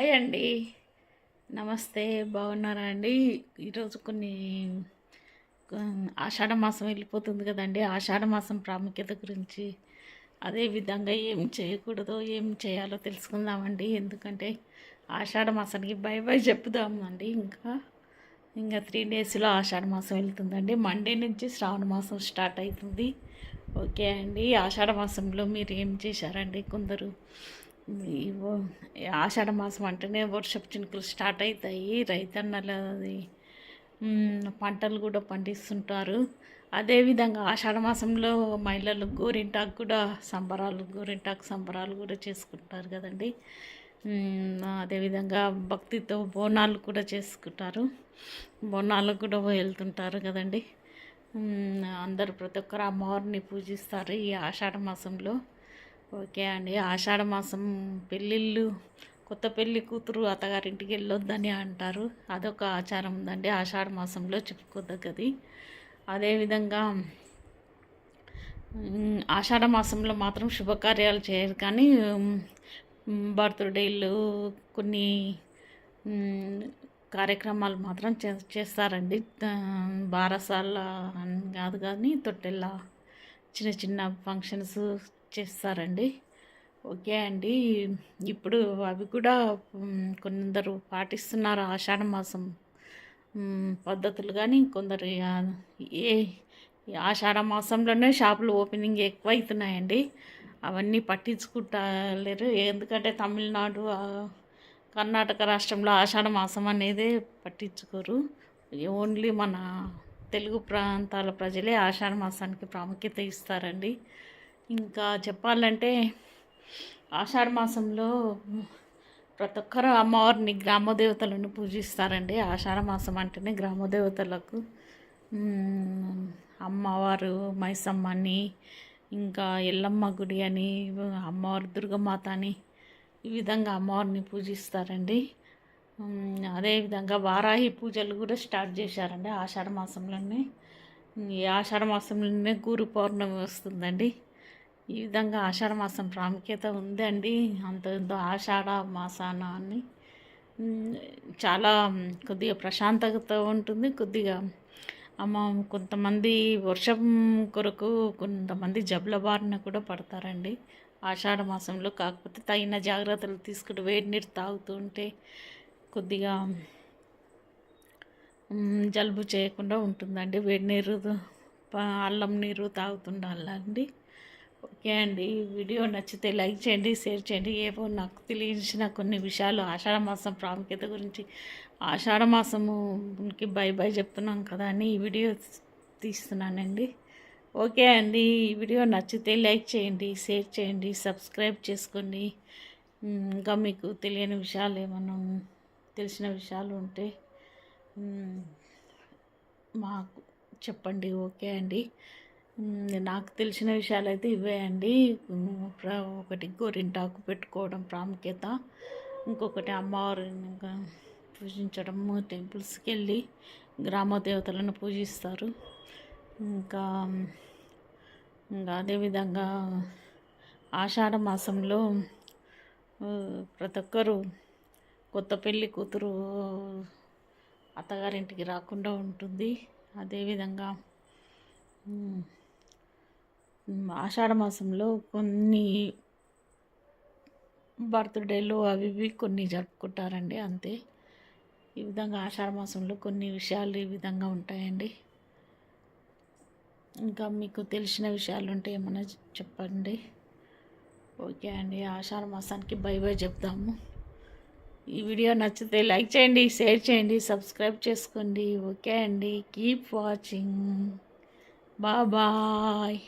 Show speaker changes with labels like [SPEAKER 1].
[SPEAKER 1] Hi అండి. నమస్తే. బాగున్నారా అండి? ఈరోజు ఆషాఢ మాసం వెళ్ళిపోతుంది కదండి. ఆషాఢ మాసం ప్రాముఖ్యత గురించి, అదేవిధంగా ఏం చేయకూడదో ఏం చేయాలో తెలుసుకుందామండి. ఎందుకంటే ఆషాఢ మాసానికి బై బై చెప్పుదామండి. ఇంకా 3 డేస్లో ఆషాఢ మాసం వెళ్తుందండి. మండే నుంచి శ్రావణ మాసం స్టార్ట్ అవుతుంది. ఓకే అండి. ఆషాఢ మాసంలో మీరు ఏం చేశారండి? కొందరు ఆషాఢ మాసం అంటేనే వర్షపు చినుకులు స్టార్ట్ అవుతాయి. రైతన్నలది పంటలు కూడా పండిస్తుంటారు. అదేవిధంగా ఆషాఢ మాసంలో మహిళలు గోరింటాకు సంబరాలు కూడా చేసుకుంటారు కదండి. అదేవిధంగా భక్తితో బోనాలు కూడా చేసుకుంటారు. బోనాలకు కూడా వెళ్తుంటారు కదండి. అందరూ ప్రతి ఒక్కరు అమ్మవారిని పూజిస్తారు ఈ ఆషాఢ మాసంలో. ఓకే అండి. ఆషాఢ మాసం పెళ్ళిళ్ళు, కొత్త పెళ్ళి కూతురు అత్తగారింటికి వెళ్ళొద్దని అంటారు. అదొక ఆచారం ఉందండి ఆషాఢ మాసంలో, చెప్పుకోదగ్గది. అదేవిధంగా ఆషాఢ మాసంలో మాత్రం శుభకార్యాలు చేయరు, కానీ బర్త్డేలు కొన్ని కార్యక్రమాలు మాత్రం చేస్తారండి. బారసాల అని కాదు, కానీ తొట్టెల్ల చిన్న చిన్న ఫంక్షన్స్ చేస్తారండి. ఓకే అండి. ఇప్పుడు అవి కూడా కొందరు పాటిస్తున్నారు ఆషాఢ మాసం పద్ధతులు, కానీ కొందరు ఆషాఢ మాసంలోనే షాపులు ఓపెనింగ్ ఎక్కువ అవుతున్నాయండి. అవన్నీ పట్టించుకుంటలేరు. ఎందుకంటే తమిళనాడు, కర్ణాటక రాష్ట్రంలో ఆషాఢ మాసం అనేది పట్టించుకోరు. ఓన్లీ మన తెలుగు ప్రాంతాల ప్రజలే ఆషాఢ మాసానికి ప్రాముఖ్యత ఇస్తారండి. ఇంకా చెప్పాలంటే ఆషాఢ మాసంలో ప్రతి ఒక్కరు అమ్మవారిని, గ్రామదేవతలను పూజిస్తారండి. ఆషాఢ మాసం అంటేనే గ్రామదేవతలకు అమ్మవారు మైసమ్మ అని, ఇంకా ఎల్లమ్మ గుడి అని, అమ్మవారు దుర్గమాత అని, ఈ విధంగా అమ్మవారిని పూజిస్తారండి. అదేవిధంగా వారాహి పూజలు కూడా స్టార్ట్ చేశారండి ఆషాఢ మాసంలోనే. ఈ ఆషాఢ మాసంలోనే గురు పౌర్ణమి వస్తుందండి. ఈ విధంగా ఆషాఢ మాసం ప్రాముఖ్యత ఉందండి. అంత ఆషాఢ మాసాన అని చాలా కొద్దిగా ప్రశాంతత ఉంటుంది. కొద్దిగా కొంతమంది వర్షం కొరకు కొంతమంది జబ్బుల బారిన కూడా పడతారండి ఆషాఢ మాసంలో. కాకపోతే తగిన జాగ్రత్తలు తీసుకుంటూ వేడి నీరు తాగుతూ ఉంటే కొద్దిగా జలుబు చేయకుండా ఉంటుందండి. వేడి నీరు, అల్లం నీరు తాగుతుండాలండి. ఓకే అండి. వీడియో నచ్చితే లైక్ చేయండి, షేర్ చేయండి. ఏవో నాకు తెలిసిన కొన్ని విషయాలు ఆషాఢ మాసం ప్రాముఖ్యత గురించి, ఆషాఢ మాసముకి బై బై చెప్తున్నాం కదా అని ఈ వీడియో తీస్తున్నానండి. ఓకే అండి. ఈ వీడియో నచ్చితే లైక్ చేయండి, షేర్ చేయండి, సబ్స్క్రైబ్ చేసుకోండి. ఇంకా మీకు తెలియని విషయాలు ఏమన్నా తెలిసిన విషయాలు ఉంటే మాకు చెప్పండి. ఓకే అండి. నాకు తెలిసిన విషయాలు అయితే ఇవే అండి. ఒకటి గోరింటాకు పెట్టుకోవడం ప్రాముఖ్యత, ఇంకొకటి అమ్మవారిని పూజించడము, టెంపుల్స్కి వెళ్ళి గ్రామ దేవతలను పూజిస్తారు. ఇంకా అదేవిధంగా ఆషాఢ మాసంలో ప్రతి ఒక్కరు కొత్త పెళ్ళి కూతురు అత్తగారింటికి రాకుండా ఉంటుంది. అదేవిధంగా ఆషాఢ మాసంలో కొన్ని బర్త్డేలు అవి ఇవి కొన్ని జరుపుకుంటారండి, అంతే. ఈ విధంగా ఆషాఢ మాసంలో కొన్ని విషయాలు ఈ విధంగా ఉంటాయండి. ఇంకా మీకు తెలిసిన విషయాలు ఉంటే ఏమైనా చెప్పండి. ఓకే అండి. ఆషాఢ మాసానికి బై బై చెప్దాము. ఈ వీడియో నచ్చితే లైక్ చేయండి, షేర్ చేయండి, సబ్స్క్రైబ్ చేసుకోండి. ఓకే అండి. Keep watching. బాయ్.